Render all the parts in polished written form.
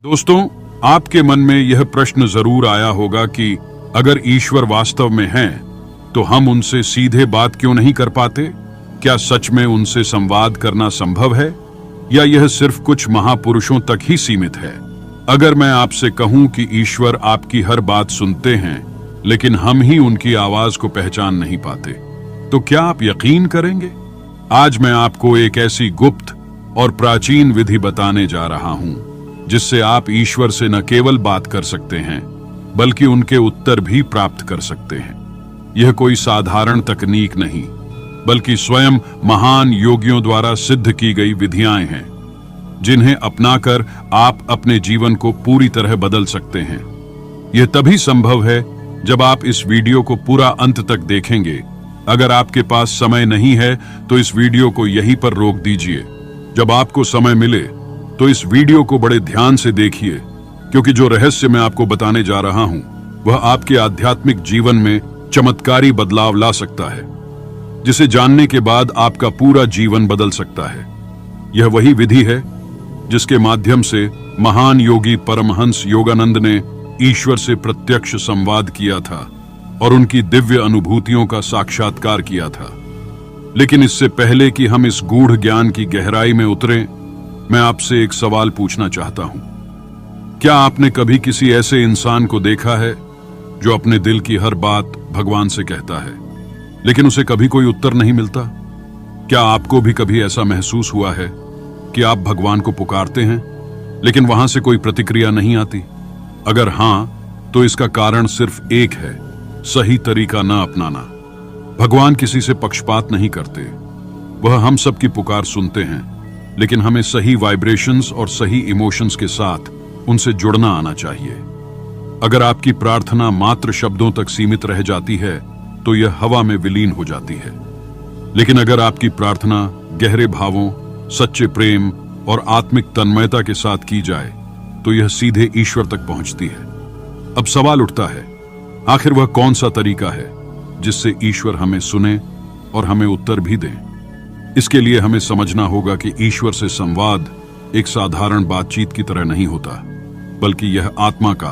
दोस्तों, आपके मन में यह प्रश्न जरूर आया होगा कि अगर ईश्वर वास्तव में हैं, तो हम उनसे सीधे बात क्यों नहीं कर पाते? क्या सच में उनसे संवाद करना संभव है, या यह सिर्फ कुछ महापुरुषों तक ही सीमित है? अगर मैं आपसे कहूं कि ईश्वर आपकी हर बात सुनते हैं, लेकिन हम ही उनकी आवाज को पहचान नहीं पाते, तो क्या आप यकीन करेंगे? आज मैं आपको एक ऐसी गुप्त और प्राचीन विधि बताने जा रहा हूं, जिससे आप ईश्वर से न केवल बात कर सकते हैं, बल्कि उनके उत्तर भी प्राप्त कर सकते हैं। यह कोई साधारण तकनीक नहीं, बल्कि स्वयं महान योगियों द्वारा सिद्ध की गई विधियां हैं, जिन्हें अपनाकर आप अपने जीवन को पूरी तरह बदल सकते हैं। यह तभी संभव है जब आप इस वीडियो को पूरा अंत तक देखेंगे। अगर आपके पास समय नहीं है तो इस वीडियो को यहीं पर रोक दीजिए। जब आपको समय मिले तो इस वीडियो को बड़े ध्यान से देखिए, क्योंकि जो रहस्य मैं आपको बताने जा रहा हूं वह आपके आध्यात्मिक जीवन में चमत्कारी बदलाव ला सकता है, जिसे जानने के बाद आपका पूरा जीवन बदल सकता है। यह वही विधि है जिसके माध्यम से महान योगी परमहंस योगानंद ने ईश्वर से प्रत्यक्ष संवाद किया था और उनकी दिव्य अनुभूतियों का साक्षात्कार किया था। लेकिन इससे पहले कि हम इस गूढ़ ज्ञान की गहराई में उतरें, मैं आपसे एक सवाल पूछना चाहता हूं। क्या आपने कभी किसी ऐसे इंसान को देखा है जो अपने दिल की हर बात भगवान से कहता है, लेकिन उसे कभी कोई उत्तर नहीं मिलता? क्या आपको भी कभी ऐसा महसूस हुआ है कि आप भगवान को पुकारते हैं, लेकिन वहां से कोई प्रतिक्रिया नहीं आती? अगर हां, तो इसका कारण सिर्फ एक है: सही तरीका न अपनाना। भगवान किसी से पक्षपात नहीं करते। वह हम सब की पुकार सुनते हैं, लेकिन हमें सही वाइब्रेशंस और सही इमोशंस के साथ उनसे जुड़ना आना चाहिए। अगर आपकी प्रार्थना मात्र शब्दों तक सीमित रह जाती है तो यह हवा में विलीन हो जाती है। लेकिन अगर आपकी प्रार्थना गहरे भावों, सच्चे प्रेम और आत्मिक तन्मयता के साथ की जाए तो यह सीधे ईश्वर तक पहुंचती है। अब सवाल उठता है, आखिर वह कौन सा तरीका है जिससे ईश्वर हमें सुने और हमें उत्तर भी दें? इसके लिए हमें समझना होगा कि ईश्वर से संवाद एक साधारण बातचीत की तरह नहीं होता, बल्कि यह आत्मा का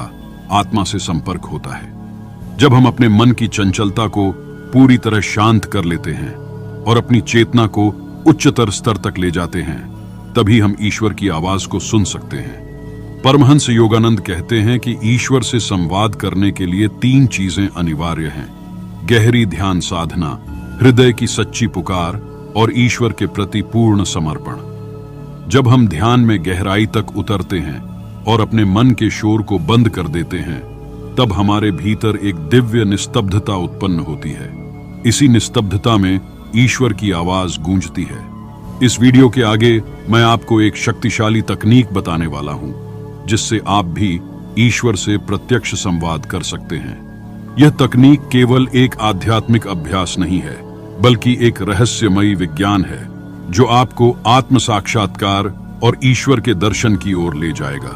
आत्मा से संपर्क होता है। जब हम अपने मन की चंचलता को पूरी तरह शांत कर लेते हैं और अपनी चेतना को उच्चतर स्तर तक ले जाते हैं, तभी हम ईश्वर की आवाज को सुन सकते हैं। परमहंस योगानंद कहते हैं कि ईश्वर से संवाद करने के लिए 3 चीजें अनिवार्य हैं: गहरी ध्यान साधना, हृदय की सच्ची पुकार और ईश्वर के प्रति पूर्ण समर्पण। जब हम ध्यान में गहराई तक उतरते हैं और अपने मन के शोर को बंद कर देते हैं, तब हमारे भीतर एक दिव्य निस्तब्धता उत्पन्न होती है। इसी निस्तब्धता में ईश्वर की आवाज गूंजती है। इस वीडियो के आगे मैं आपको एक शक्तिशाली तकनीक बताने वाला हूं, जिससे आप भी ईश्वर से प्रत्यक्ष संवाद कर सकते हैं। यह तकनीक केवल एक आध्यात्मिक अभ्यास नहीं है, बल्कि एक रहस्यमयी विज्ञान है जो आपको आत्म साक्षात्कार और ईश्वर के दर्शन की ओर ले जाएगा।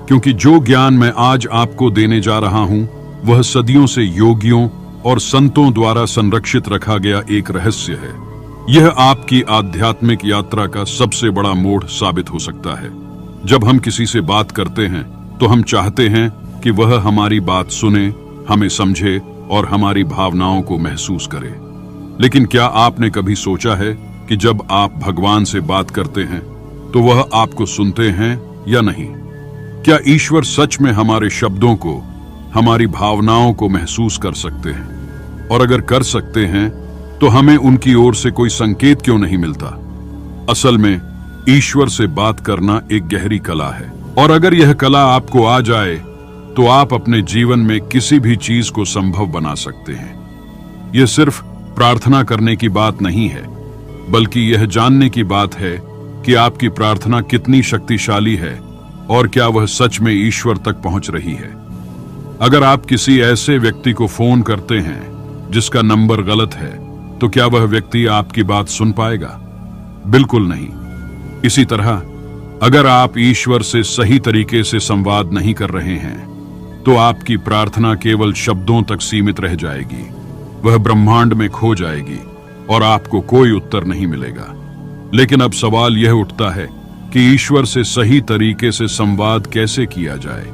क्योंकि जो ज्ञान मैं आज आपको देने जा रहा हूं, वह सदियों से योगियों और संतों द्वारा संरक्षित रखा गया एक रहस्य है। यह आपकी आध्यात्मिक यात्रा का सबसे बड़ा मोड़ साबित हो सकता है। जब हम किसी से बात करते हैं तो हम चाहते हैं कि वह हमारी बात सुने, हमें समझे और हमारी भावनाओं को महसूस करे। लेकिन क्या आपने कभी सोचा है कि जब आप भगवान से बात करते हैं तो वह आपको सुनते हैं या नहीं? क्या ईश्वर सच में हमारे शब्दों को, हमारी भावनाओं को महसूस कर सकते हैं? और अगर कर सकते हैं तो हमें उनकी ओर से कोई संकेत क्यों नहीं मिलता? असल में ईश्वर से बात करना एक गहरी कला है, और अगर यह कला आपको आ जाए तो आप अपने जीवन में किसी भी चीज को संभव बना सकते हैं। यह सिर्फ प्रार्थना करने की बात नहीं है, बल्कि यह जानने की बात है कि आपकी प्रार्थना कितनी शक्तिशाली है और क्या वह सच में ईश्वर तक पहुंच रही है। अगर आप किसी ऐसे व्यक्ति को फोन करते हैं जिसका नंबर गलत है, तो क्या वह व्यक्ति आपकी बात सुन पाएगा? बिल्कुल नहीं। इसी तरह अगर आप ईश्वर से सही तरीके से संवाद नहीं कर रहे हैं, तो आपकी प्रार्थना केवल शब्दों तक सीमित रह जाएगी। वह ब्रह्मांड में खो जाएगी और आपको कोई उत्तर नहीं मिलेगा। लेकिन अब सवाल यह उठता है कि ईश्वर से सही तरीके से संवाद कैसे किया जाए।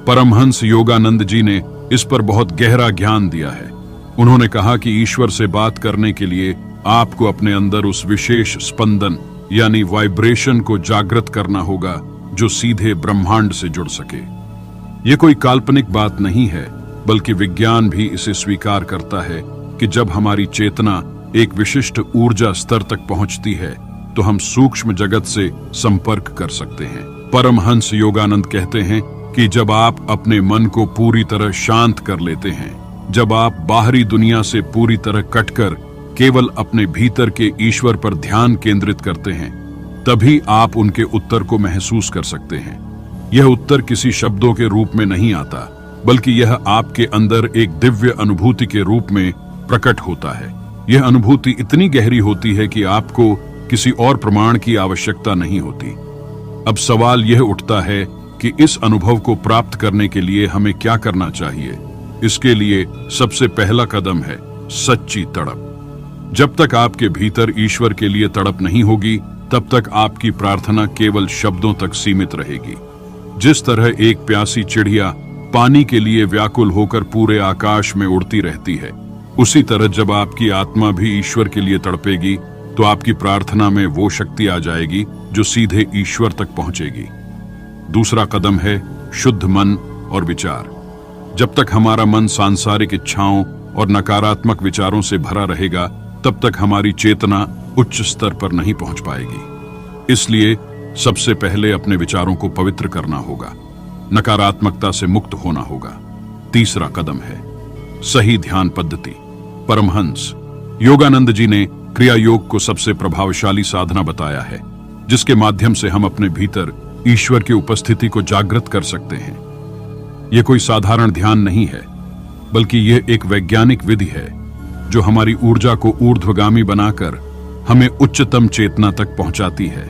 परमहंस योगानंद जी ने इस पर बहुत गहरा ज्ञान दिया है। उन्होंने कहा कि ईश्वर से बात करने के लिए आपको अपने अंदर उस विशेष स्पंदन यानी वाइब्रेशन को जागृत करना होगा जो सीधे ब्रह्मांड से जुड़ सके। यह कोई काल्पनिक बात नहीं है, बल्कि विज्ञान भी इसे स्वीकार करता है कि जब हमारी चेतना एक विशिष्ट ऊर्जा स्तर तक पहुंचती है तो हम सूक्ष्म जगत से संपर्क कर सकते हैं। परमहंस योगानंद कहते हैं कि जब आप अपने मन को पूरी तरह शांत कर लेते हैं, जब आप बाहरी दुनिया से पूरी तरह कटकर केवल अपने भीतर के ईश्वर पर ध्यान केंद्रित करते हैं, तभी आप उनके उत्तर को महसूस कर सकते हैं। यह उत्तर किसी शब्दों के रूप में नहीं आता, बल्कि यह आपके अंदर एक दिव्य अनुभूति के रूप में प्रकट होता है। यह अनुभूति इतनी गहरी होती है कि आपको किसी और प्रमाण की आवश्यकता नहीं होती। अब सवाल यह उठता है कि इस अनुभव को प्राप्त करने के लिए हमें क्या करना चाहिए। इसके लिए सबसे पहला कदम है सच्ची तड़प। जब तक आपके भीतर ईश्वर के लिए तड़प नहीं होगी, तब तक आपकी प्रार्थना केवल शब्दों तक सीमित रहेगी। जिस तरह एक प्यासी चिड़िया पानी के लिए व्याकुल होकर पूरे आकाश में उड़ती रहती है, उसी तरह जब आपकी आत्मा भी ईश्वर के लिए तड़पेगी तो आपकी प्रार्थना में वो शक्ति आ जाएगी जो सीधे ईश्वर तक पहुंचेगी। दूसरा कदम है शुद्ध मन और विचार। जब तक हमारा मन सांसारिक इच्छाओं और नकारात्मक विचारों से भरा रहेगा, तब तक हमारी चेतना उच्च स्तर पर नहीं पहुंच पाएगी। इसलिए सबसे पहले अपने विचारों को पवित्र करना होगा, नकारात्मकता से मुक्त होना होगा। तीसरा कदम है सही ध्यान पद्धति। परमहंस योगानंद जी ने क्रिया योग को सबसे प्रभावशाली साधना बताया है, जिसके माध्यम से हम अपने भीतर ईश्वर की उपस्थिति को जागृत कर सकते हैं। यह कोई साधारण ध्यान नहीं है, बल्कि यह एक वैज्ञानिक विधि है जो हमारी ऊर्जा को ऊर्ध्वगामी बनाकर हमें उच्चतम चेतना तक पहुंचाती है।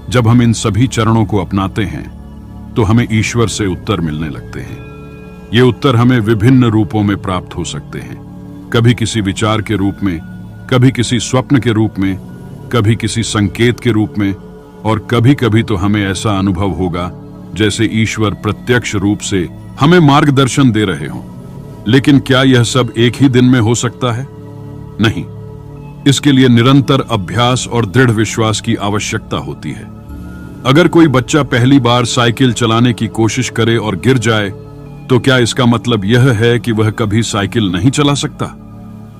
जब हम इन सभी चरणों को अपनाते हैं तो हमें ईश्वर से उत्तर मिलने लगते हैं। ये उत्तर हमें विभिन्न रूपों में प्राप्त हो सकते हैं, कभी किसी विचार के रूप में, कभी किसी स्वप्न के रूप में, कभी किसी संकेत के रूप में, और कभी कभी तो हमें ऐसा अनुभव होगा जैसे ईश्वर प्रत्यक्ष रूप से हमें मार्गदर्शन दे रहे हों। लेकिन क्या यह सब एक ही दिन में हो सकता है? नहीं। इसके लिए निरंतर अभ्यास और दृढ़ विश्वास की आवश्यकता होती है। अगर कोई बच्चा पहली बार साइकिल चलाने की कोशिश करे और गिर जाए, तो क्या इसका मतलब यह है कि वह कभी साइकिल नहीं चला सकता?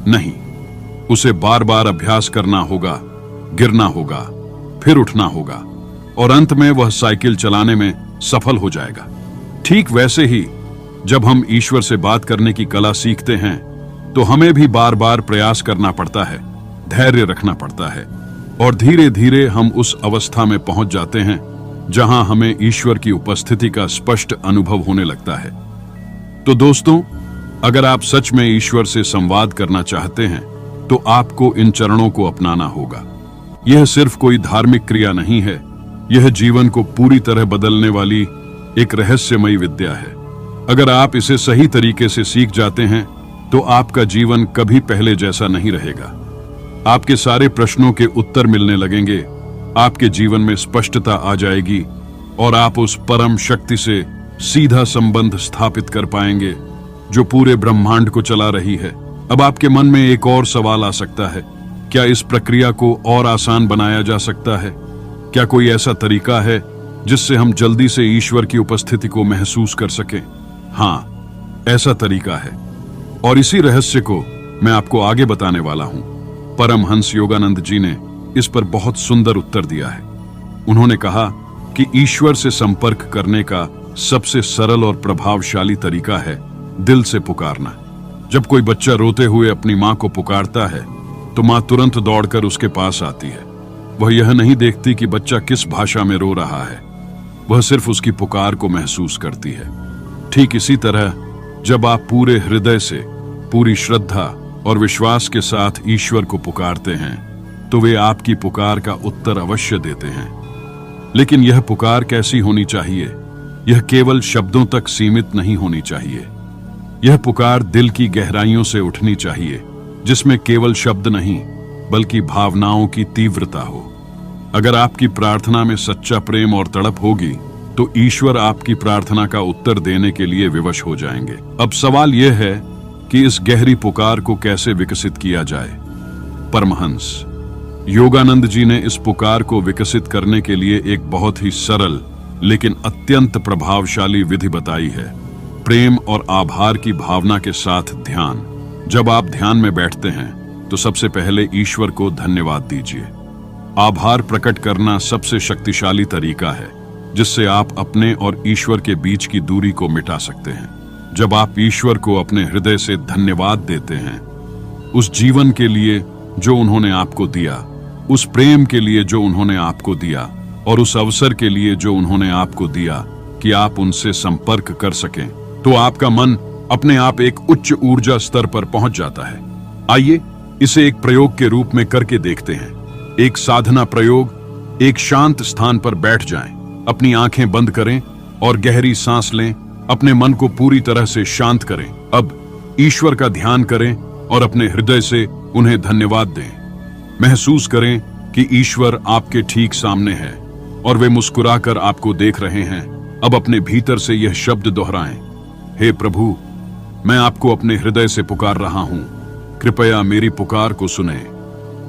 नहीं। उसे बार बार अभ्यास करना होगा, गिरना होगा, फिर उठना होगा, और अंत में वह साइकिल चलाने में सफल हो जाएगा। ठीक वैसे ही जब हम ईश्वर से बात करने की कला सीखते हैं, तो हमें भी बार बार प्रयास करना पड़ता है, धैर्य रखना पड़ता है, और धीरे धीरे हम उस अवस्था में पहुंच जाते हैं जहां हमें ईश्वर की उपस्थिति का स्पष्ट अनुभव होने लगता है। तो दोस्तों, अगर आप सच में ईश्वर से संवाद करना चाहते हैं, तो आपको इन चरणों को अपनाना होगा। यह सिर्फ कोई धार्मिक क्रिया नहीं है, यह जीवन को पूरी तरह बदलने वाली एक रहस्यमयी विद्या है। अगर आप इसे सही तरीके से सीख जाते हैं, तो आपका जीवन कभी पहले जैसा नहीं रहेगा। आपके सारे प्रश्नों के उत्तर मिलने लगेंगे, आपके जीवन में स्पष्टता आ जाएगी, और आप उस परम शक्ति से सीधा संबंध स्थापित कर पाएंगे जो पूरे ब्रह्मांड को चला रही है। अब आपके मन में एक और सवाल आ सकता है, क्या इस प्रक्रिया को और आसान बनाया जा सकता है? क्या कोई ऐसा तरीका है जिससे हम जल्दी से ईश्वर की उपस्थिति को महसूस कर सकें? हाँ, ऐसा तरीका है, और इसी रहस्य को मैं आपको आगे बताने वाला हूं। परमहंस योगानंद जी ने इस पर बहुत सुंदर उत्तर दिया है। उन्होंने कहा कि ईश्वर से संपर्क करने का सबसे सरल और प्रभावशाली तरीका है दिल से पुकारना। जब कोई बच्चा रोते हुए अपनी मां को पुकारता है, तो मां तुरंत दौड़कर उसके पास आती है। वह यह नहीं देखती कि बच्चा किस भाषा में रो रहा है, वह सिर्फ उसकी पुकार को महसूस करती है। ठीक इसी तरह जब आप पूरे हृदय से, पूरी श्रद्धा और विश्वास के साथ ईश्वर को पुकारते हैं, तो वे आपकी पुकार का उत्तर अवश्य देते हैं। लेकिन यह पुकार कैसी होनी चाहिए? यह केवल शब्दों तक सीमित नहीं होनी चाहिए। यह पुकार दिल की गहराइयों से उठनी चाहिए, जिसमें केवल शब्द नहीं, बल्कि भावनाओं की तीव्रता हो। अगर आपकी प्रार्थना में सच्चा प्रेम और तड़प होगी तो ईश्वर आपकी प्रार्थना का उत्तर देने के लिए विवश हो जाएंगे। अब सवाल यह है कि इस गहरी पुकार को कैसे विकसित किया जाए। परमहंस योगानंद जी ने इस पुकार को विकसित करने के लिए एक बहुत ही सरल लेकिन अत्यंत प्रभावशाली विधि बताई है। प्रेम और आभार की भावना के साथ ध्यान। जब आप ध्यान में बैठते हैं तो सबसे पहले ईश्वर को धन्यवाद दीजिए। आभार प्रकट करना सबसे शक्तिशाली तरीका है जिससे आप अपने और ईश्वर के बीच की दूरी को मिटा सकते हैं। जब आप ईश्वर को अपने हृदय से धन्यवाद देते हैं, उस जीवन के लिए जो उन्होंने आपको दिया, उस प्रेम के लिए जो उन्होंने आपको दिया और उस अवसर के लिए जो उन्होंने आपको दिया कि आप उनसे संपर्क कर सकें, तो आपका मन अपने आप एक उच्च ऊर्जा स्तर पर पहुंच जाता है। आइए इसे एक प्रयोग के रूप में करके देखते हैं। एक साधना प्रयोग। एक शांत स्थान पर बैठ जाएं, अपनी आंखें बंद करें और गहरी सांस लें। अपने मन को पूरी तरह से शांत करें। अब ईश्वर का ध्यान करें और अपने हृदय से उन्हें धन्यवाद दें। महसूस करें कि ईश्वर आपके ठीक सामने है और वे मुस्कुराकर आपको देख रहे हैं। अब अपने भीतर से यह शब्द दोहराएं, हे प्रभु, मैं आपको अपने हृदय से पुकार रहा हूं। कृपया मेरी पुकार को सुने।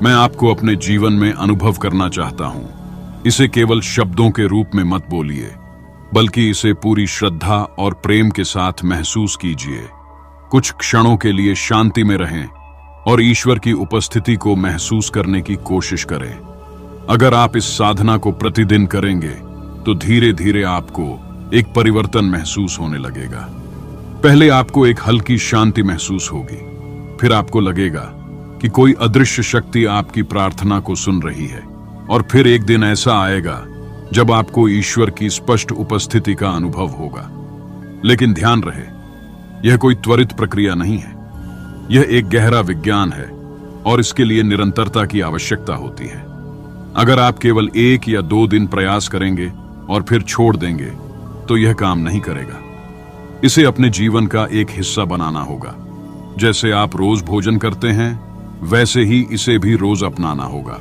मैं आपको अपने जीवन में अनुभव करना चाहता हूं। इसे केवल शब्दों के रूप में मत बोलिए, बल्कि इसे पूरी श्रद्धा और प्रेम के साथ महसूस कीजिए। कुछ क्षणों के लिए शांति में रहें और ईश्वर की उपस्थिति को महसूस करने की कोशिश करें। अगर आप इस साधना को प्रतिदिन करेंगे तो धीरे धीरे आपको एक परिवर्तन महसूस होने लगेगा। पहले आपको एक हल्की शांति महसूस होगी, फिर आपको लगेगा कि कोई अदृश्य शक्ति आपकी प्रार्थना को सुन रही है, और फिर एक दिन ऐसा आएगा जब आपको ईश्वर की स्पष्ट उपस्थिति का अनुभव होगा। लेकिन ध्यान रहे, यह कोई त्वरित प्रक्रिया नहीं है। यह एक गहरा विज्ञान है और इसके लिए निरंतरता की आवश्यकता होती है। अगर आप केवल 1 या 2 दिन प्रयास करेंगे और फिर छोड़ देंगे तो यह काम नहीं करेगा। इसे अपने जीवन का एक हिस्सा बनाना होगा। जैसे आप रोज भोजन करते हैं, वैसे ही इसे भी रोज अपनाना होगा।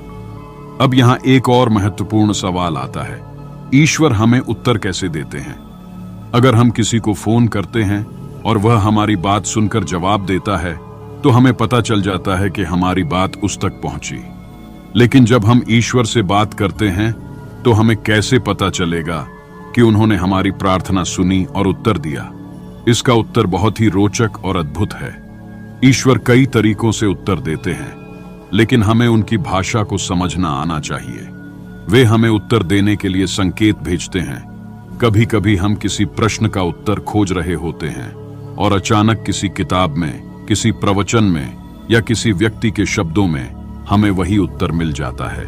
अब यहां एक और महत्वपूर्ण सवाल आता है, ईश्वर हमें उत्तर कैसे देते हैं? अगर हम किसी को फोन करते हैं और वह हमारी बात सुनकर जवाब देता है तो हमें पता चल जाता है कि हमारी बात उस तक पहुंची। लेकिन जब हम ईश्वर से बात करते हैं तो हमें कैसे पता चलेगा कि उन्होंने हमारी प्रार्थना सुनी और उत्तर दिया? इसका उत्तर बहुत ही रोचक और अद्भुत है। ईश्वर कई तरीकों से उत्तर देते हैं, लेकिन हमें उनकी भाषा को समझना आना चाहिए। वे हमें उत्तर देने के लिए संकेत भेजते हैं। कभी कभी हम किसी प्रश्न का उत्तर खोज रहे होते हैं और अचानक किसी किताब में, किसी प्रवचन में या किसी व्यक्ति के शब्दों में हमें वही उत्तर मिल जाता है।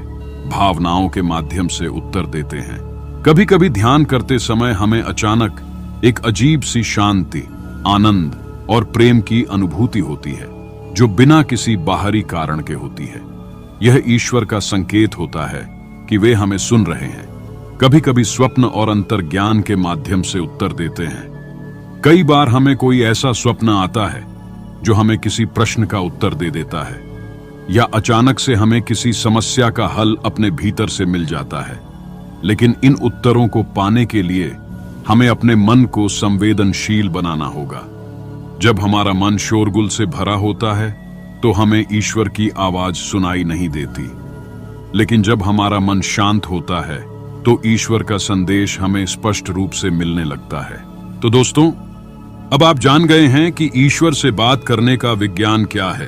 भावनाओं के माध्यम से उत्तर देते हैं। कभी कभी ध्यान करते समय हमें अचानक एक अजीब सी शांति, आनंद और प्रेम की अनुभूति होती है जो बिना किसी बाहरी कारण के होती है। यह ईश्वर का संकेत होता है कि वे हमें सुन रहे हैं। कभी कभी स्वप्न और अंतर्ज्ञान के माध्यम से उत्तर देते हैं। कई बार हमें कोई ऐसा स्वप्न आता है जो हमें किसी प्रश्न का उत्तर दे देता है, या अचानक से हमें किसी समस्या का हल अपने भीतर से मिल जाता है। लेकिन इन उत्तरों को पाने के लिए हमें अपने मन को संवेदनशील बनाना होगा। जब हमारा मन शोरगुल से भरा होता है तो हमें ईश्वर की आवाज सुनाई नहीं देती, लेकिन जब हमारा मन शांत होता है तो ईश्वर का संदेश हमें स्पष्ट रूप से मिलने लगता है। तो दोस्तों, अब आप जान गए हैं कि ईश्वर से बात करने का विज्ञान क्या है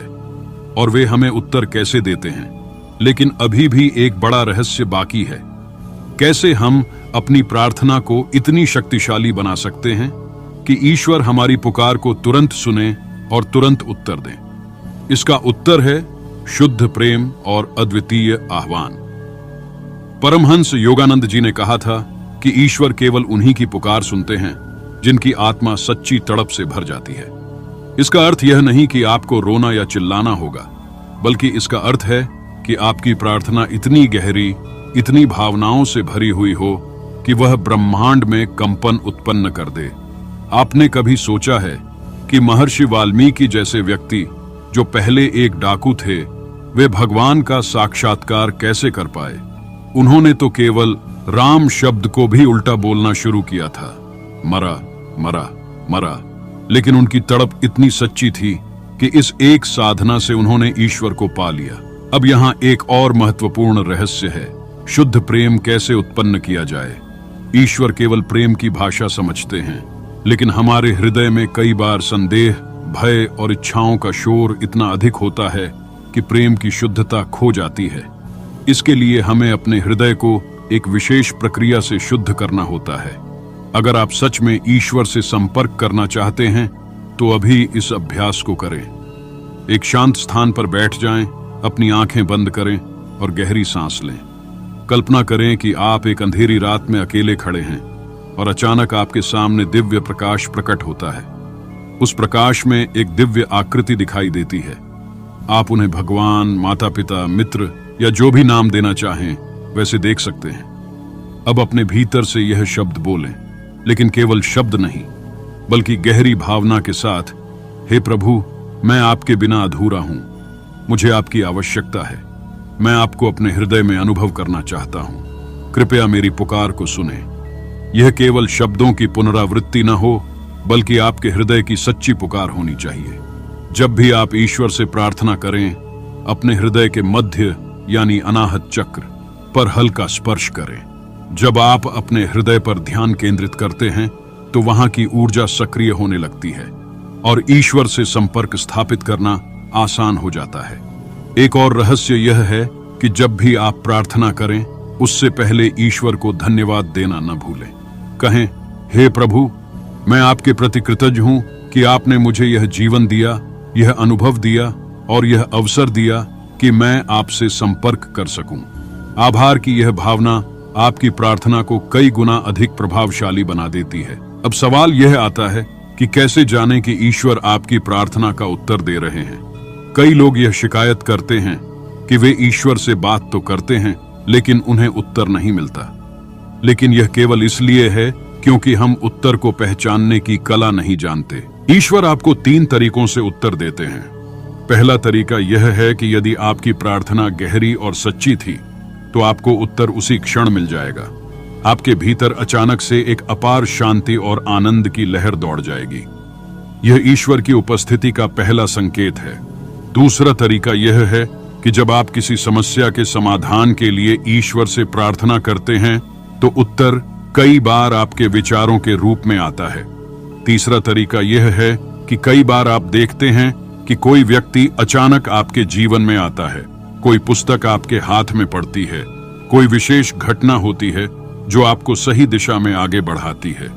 और वे हमें उत्तर कैसे देते हैं। लेकिन अभी भी एक बड़ा रहस्य बाकी है। कैसे हम अपनी प्रार्थना को इतनी शक्तिशाली बना सकते हैं कि ईश्वर हमारी पुकार को तुरंत सुने और तुरंत उत्तर दें? इसका उत्तर है शुद्ध प्रेम और अद्वितीय आह्वान। परमहंस योगानंद जी ने कहा था कि ईश्वर केवल उन्हीं की पुकार सुनते हैं जिनकी आत्मा सच्ची तड़प से भर जाती है। इसका अर्थ यह नहीं कि आपको रोना या चिल्लाना होगा, बल्कि इसका अर्थ है कि आपकी प्रार्थना इतनी गहरी, इतनी भावनाओं से भरी हुई हो कि वह ब्रह्मांड में कंपन उत्पन्न कर दे। आपने कभी सोचा है कि महर्षि वाल्मीकि जैसे व्यक्ति, जो पहले एक डाकू थे, वे भगवान का साक्षात्कार कैसे कर पाए? उन्होंने तो केवल राम शब्द को भी उल्टा बोलना शुरू किया था, मरा मरा मरा। लेकिन उनकी तड़प इतनी सच्ची थी कि इस एक साधना से उन्होंने ईश्वर को पा लिया। अब यहाँ एक और महत्वपूर्ण रहस्य है, शुद्ध प्रेम कैसे उत्पन्न किया जाए। ईश्वर केवल प्रेम की भाषा समझते हैं, लेकिन हमारे हृदय में कई बार संदेह, भय और इच्छाओं का शोर इतना अधिक होता है कि प्रेम की शुद्धता खो जाती है। इसके लिए हमें अपने हृदय को एक विशेष प्रक्रिया से शुद्ध करना होता है। अगर आप सच में ईश्वर से संपर्क करना चाहते हैं तो अभी इस अभ्यास को करें। एक शांत स्थान पर बैठ जाएं, अपनी आंखें बंद करें और गहरी सांस लें। कल्पना करें कि आप एक अंधेरी रात में अकेले खड़े हैं और अचानक आपके सामने दिव्य प्रकाश प्रकट होता है। उस प्रकाश में एक दिव्य आकृति दिखाई देती है। आप उन्हें भगवान, माता पिता, मित्र या जो भी नाम देना चाहें वैसे देख सकते हैं। अब अपने भीतर से यह शब्द बोलें, लेकिन केवल शब्द नहीं बल्कि गहरी भावना के साथ, हे प्रभु, मैं आपके बिना अधूरा हूं, मुझे आपकी आवश्यकता है, मैं आपको अपने हृदय में अनुभव करना चाहता हूं, कृपया मेरी पुकार को सुने। यह केवल शब्दों की पुनरावृत्ति न हो बल्कि आपके हृदय की सच्ची पुकार होनी चाहिए। जब भी आप ईश्वर से प्रार्थना करें, अपने हृदय के मध्य यानी अनाहत चक्र पर हल्का स्पर्श करें। जब आप अपने हृदय पर ध्यान केंद्रित करते हैं तो वहां की ऊर्जा सक्रिय होने लगती है और ईश्वर से संपर्क स्थापित करना आसान हो जाता है। एक और रहस्य यह है कि जब भी आप प्रार्थना करें उससे पहले ईश्वर को धन्यवाद देना न भूलें। कहें, हे प्रभु, मैं आपके प्रति कृतज्ञ हूं कि आपने मुझे यह जीवन दिया, यह अनुभव दिया और यह अवसर दिया कि मैं आपसे संपर्क कर सकूं। आभार की यह भावना आपकी प्रार्थना को कई गुना अधिक प्रभावशाली बना देती है। अब सवाल यह आता है कि कैसे जानें कि ईश्वर आपकी प्रार्थना का उत्तर दे रहे हैं। कई लोग यह शिकायत करते हैं कि वे ईश्वर से बात तो करते हैं लेकिन उन्हें उत्तर नहीं मिलता। लेकिन यह केवल इसलिए है क्योंकि हम उत्तर को पहचानने की कला नहीं जानते। ईश्वर आपको 3 तरीकों से उत्तर देते हैं। पहला तरीका यह है कि यदि आपकी प्रार्थना गहरी और सच्ची थी तो आपको उत्तर उसी क्षण मिल जाएगा। आपके भीतर अचानक से एक अपार शांति और आनंद की लहर दौड़ जाएगी। यह ईश्वर की उपस्थिति का पहला संकेत है। दूसरा तरीका यह है कि जब आप किसी समस्या के समाधान के लिए ईश्वर से प्रार्थना करते हैं तो उत्तर कई बार आपके विचारों के रूप में आता है। तीसरा तरीका यह है कि कई बार आप देखते हैं कि कोई व्यक्ति अचानक आपके जीवन में आता है, कोई पुस्तक आपके हाथ में पड़ती है, कोई विशेष घटना होती है जो आपको सही दिशा में आगे बढ़ाती है।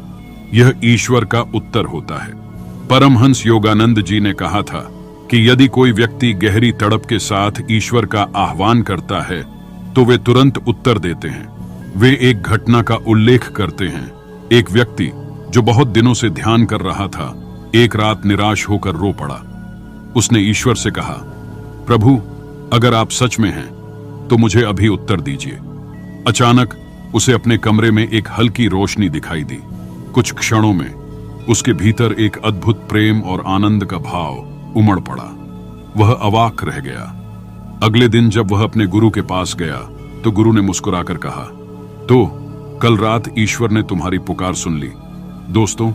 यह ईश्वर का उत्तर होता है। परमहंस योगानंद जी ने कहा था कि यदि कोई व्यक्ति गहरी तड़प के साथ ईश्वर का आह्वान करता है तो वे तुरंत उत्तर देते हैं। वे एक घटना का उल्लेख करते हैं। एक व्यक्ति जो बहुत दिनों से ध्यान कर रहा था, एक रात निराश होकर रो पड़ा। उसने ईश्वर से कहा, प्रभु, अगर आप सच में हैं तो मुझे अभी उत्तर दीजिए। अचानक उसे अपने कमरे में एक हल्की रोशनी दिखाई दी। कुछ क्षणों में उसके भीतर एक अद्भुत प्रेम और आनंद का भाव उमड़ पड़ा। वह अवाक रह गया। अगले दिन जब वह अपने गुरु के पास गया तो गुरु ने मुस्कुराकर कहा, तो कल रात ईश्वर ने तुम्हारी पुकार सुन ली। दोस्तों,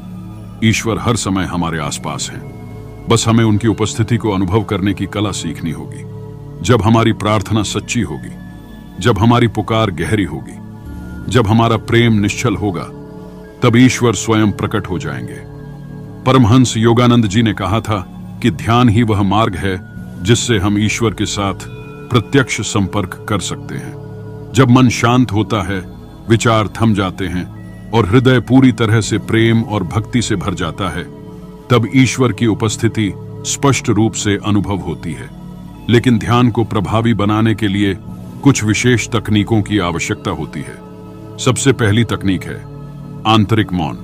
ईश्वर हर समय हमारे आसपास हैं। बस हमें उनकी उपस्थिति को अनुभव करने की कला सीखनी होगी। जब हमारी प्रार्थना सच्ची होगी, जब हमारी पुकार गहरी होगी, जब हमारा प्रेम निश्चल होगा, तब ईश्वर स्वयं प्रकट हो जाएंगे। परमहंस योगानंद जी ने कहा था कि ध्यान ही वह मार्ग है जिससे हम ईश्वर के साथ प्रत्यक्ष संपर्क कर सकते हैं। जब मन शांत होता है, विचार थम जाते हैं और हृदय पूरी तरह से प्रेम और भक्ति से भर जाता है, तब ईश्वर की उपस्थिति स्पष्ट रूप से अनुभव होती है। लेकिन ध्यान को प्रभावी बनाने के लिए कुछ विशेष तकनीकों की आवश्यकता होती है। सबसे पहली तकनीक है आंतरिक मौन।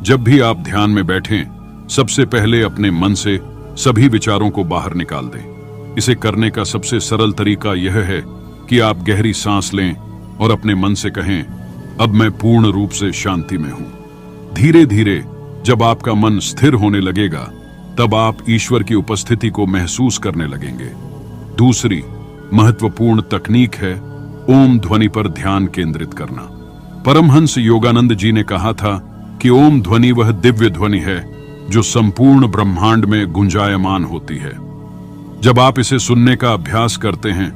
जब भी आप ध्यान में बैठें, सबसे पहले अपने मन से सभी विचारों को बाहर निकाल दें। इसे करने का सबसे सरल तरीका यह है कि आप गहरी सांस लें और अपने मन से कहें, अब मैं पूर्ण रूप से शांति में हूं। धीरे धीरे जब आपका मन स्थिर होने लगेगा, तब आप ईश्वर की उपस्थिति को महसूस करने लगेंगे। दूसरी महत्वपूर्ण तकनीक है ओम ध्वनि पर ध्यान केंद्रित करना। परमहंस योगानंद जी ने कहा था कि ओम ध्वनि वह दिव्य ध्वनि है जो संपूर्ण ब्रह्मांड में गुंजायमान होती है। जब आप इसे सुनने का अभ्यास करते हैं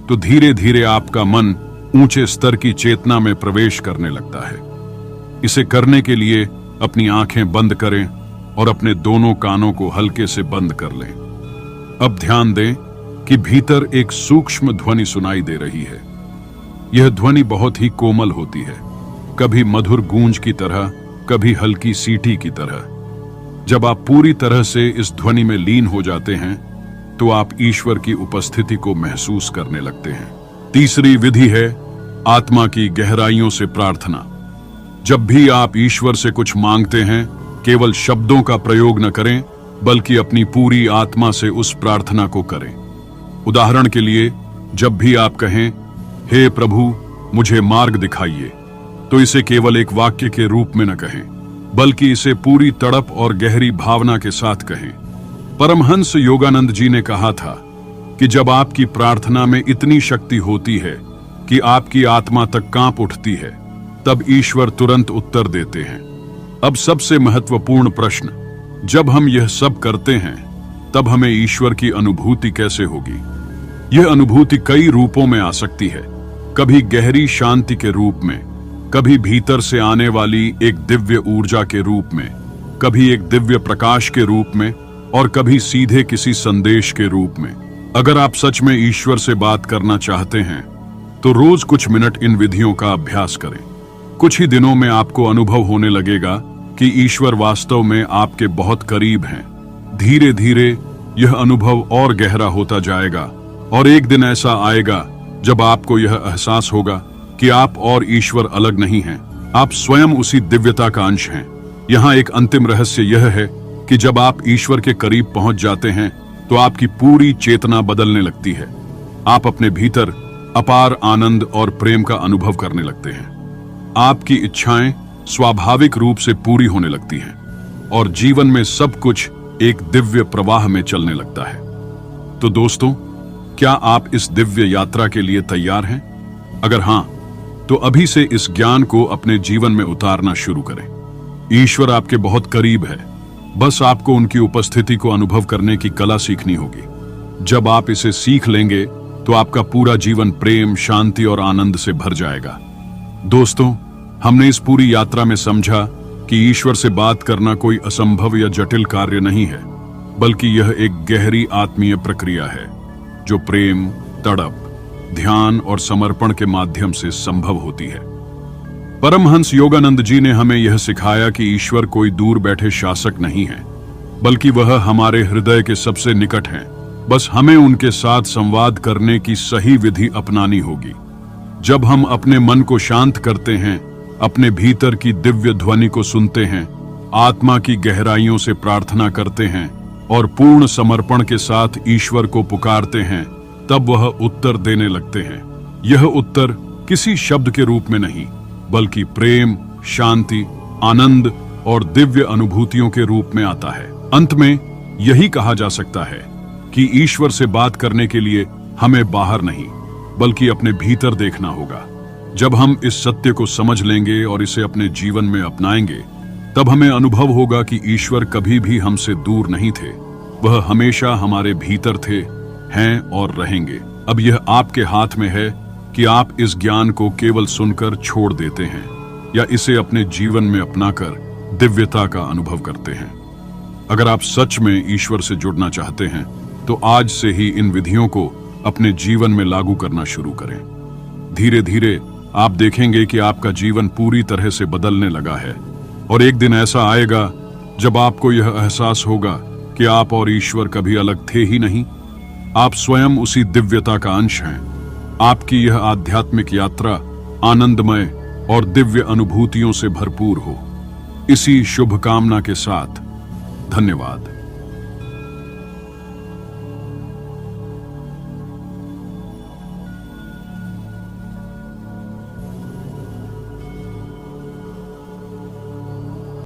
तो धीरे धीरे आपका मन ऊंचे स्तर की चेतना में प्रवेश करने लगता है। इसे करने के लिए अपनी आंखें बंद करें और अपने दोनों कानों को हल्के से बंद कर लें। अब ध्यान दें कि भीतर एक सूक्ष्म ध्वनि सुनाई दे रही है। यह ध्वनि बहुत ही कोमल होती है, कभी मधुर गूंज की तरह, कभी हल्की सीटी की तरह। जब आप पूरी तरह से इस ध्वनि में लीन हो जाते हैं तो आप ईश्वर की उपस्थिति को महसूस करने लगते हैं। तीसरी विधि है आत्मा की गहराइयों से प्रार्थना। जब भी आप ईश्वर से कुछ मांगते हैं, केवल शब्दों का प्रयोग न करें, बल्कि अपनी पूरी आत्मा से उस प्रार्थना को करें। उदाहरण के लिए, जब भी आप कहें, हे प्रभु मुझे मार्ग दिखाइए, तो इसे केवल एक वाक्य के रूप में न कहें, बल्कि इसे पूरी तड़प और गहरी भावना के साथ कहें। परमहंस योगानंद जी ने कहा था कि जब आपकी प्रार्थना में इतनी शक्ति होती है कि आपकी आत्मा तक कांप उठती है, तब ईश्वर तुरंत उत्तर देते हैं। अब सबसे महत्वपूर्ण प्रश्न, जब हम यह सब करते हैं तब हमें ईश्वर की अनुभूति कैसे होगी? यह अनुभूति कई रूपों में आ सकती है। कभी गहरी शांति के रूप में, कभी भीतर से आने वाली एक दिव्य ऊर्जा के रूप में, कभी एक दिव्य प्रकाश के रूप में, और कभी सीधे किसी संदेश के रूप में। अगर आप सच में ईश्वर से बात करना चाहते हैं तो रोज कुछ मिनट इन विधियों का अभ्यास करें। कुछ ही दिनों में आपको अनुभव होने लगेगा कि ईश्वर वास्तव में आपके बहुत करीब हैं। धीरे धीरे यह अनुभव और गहरा होता जाएगा और एक दिन ऐसा आएगा जब आपको यह एहसास होगा कि आप और ईश्वर अलग नहीं हैं, आप स्वयं उसी दिव्यता का अंश हैं। यहाँ एक अंतिम रहस्य यह है कि जब आप ईश्वर के करीब पहुंच जाते हैं तो आपकी पूरी चेतना बदलने लगती है। आप अपने भीतर अपार आनंद और प्रेम का अनुभव करने लगते हैं। आपकी इच्छाएं स्वाभाविक रूप से पूरी होने लगती हैं और जीवन में सब कुछ एक दिव्य प्रवाह में चलने लगता है। तो दोस्तों, क्या आप इस दिव्य यात्रा के लिए तैयार हैं? अगर हां, तो अभी से इस ज्ञान को अपने जीवन में उतारना शुरू करें। ईश्वर आपके बहुत करीब है, बस आपको उनकी उपस्थिति को अनुभव करने की कला सीखनी होगी। जब आप इसे सीख लेंगे तो आपका पूरा जीवन प्रेम, शांति और आनंद से भर जाएगा। दोस्तों, हमने इस पूरी यात्रा में समझा कि ईश्वर से बात करना कोई असंभव या जटिल कार्य नहीं है, बल्कि यह एक गहरी आत्मीय प्रक्रिया है जो प्रेम, तड़प, ध्यान और समर्पण के माध्यम से संभव होती है। परमहंस योगानंद जी ने हमें यह सिखाया कि ईश्वर कोई दूर बैठे शासक नहीं है, बल्कि वह हमारे हृदय के सबसे निकट हैं। बस हमें उनके साथ संवाद करने की सही विधि अपनानी होगी। जब हम अपने मन को शांत करते हैं, अपने भीतर की दिव्य ध्वनि को सुनते हैं, आत्मा की गहराइयों से प्रार्थना करते हैं और पूर्ण समर्पण के साथ ईश्वर को पुकारते हैं, तब वह उत्तर देने लगते हैं। यह उत्तर किसी शब्द के रूप में नहीं, बल्कि प्रेम, शांति, आनंद और दिव्य अनुभूतियों के रूप में आता है। अंत में यही कहा जा सकता है कि ईश्वर से बात करने के लिए हमें बाहर नहीं, बल्कि अपने भीतर देखना होगा। जब हम इस सत्य को समझ लेंगे और इसे अपने जीवन में अपनाएंगे, तब हमें अनुभव होगा कि ईश्वर कभी भी हमसे दूर नहीं थे। वह हमेशा हमारे भीतर थे, हैं और रहेंगे। अब यह आपके हाथ में है कि आप इस ज्ञान को केवल सुनकर छोड़ देते हैं या इसे अपने जीवन में अपनाकर दिव्यता का अनुभव करते हैं। अगर आप सच में ईश्वर से जुड़ना चाहते हैं तो आज से ही इन विधियों को अपने जीवन में लागू करना शुरू करें। धीरे धीरे आप देखेंगे कि आपका जीवन पूरी तरह से बदलने लगा है और एक दिन ऐसा आएगा जब आपको यह एहसास होगा कि आप और ईश्वर कभी अलग थे ही नहीं। आप स्वयं उसी दिव्यता का अंश हैं। आपकी यह आध्यात्मिक यात्रा आनंदमय और दिव्य अनुभूतियों से भरपूर हो। इसी शुभकामना के साथ धन्यवाद।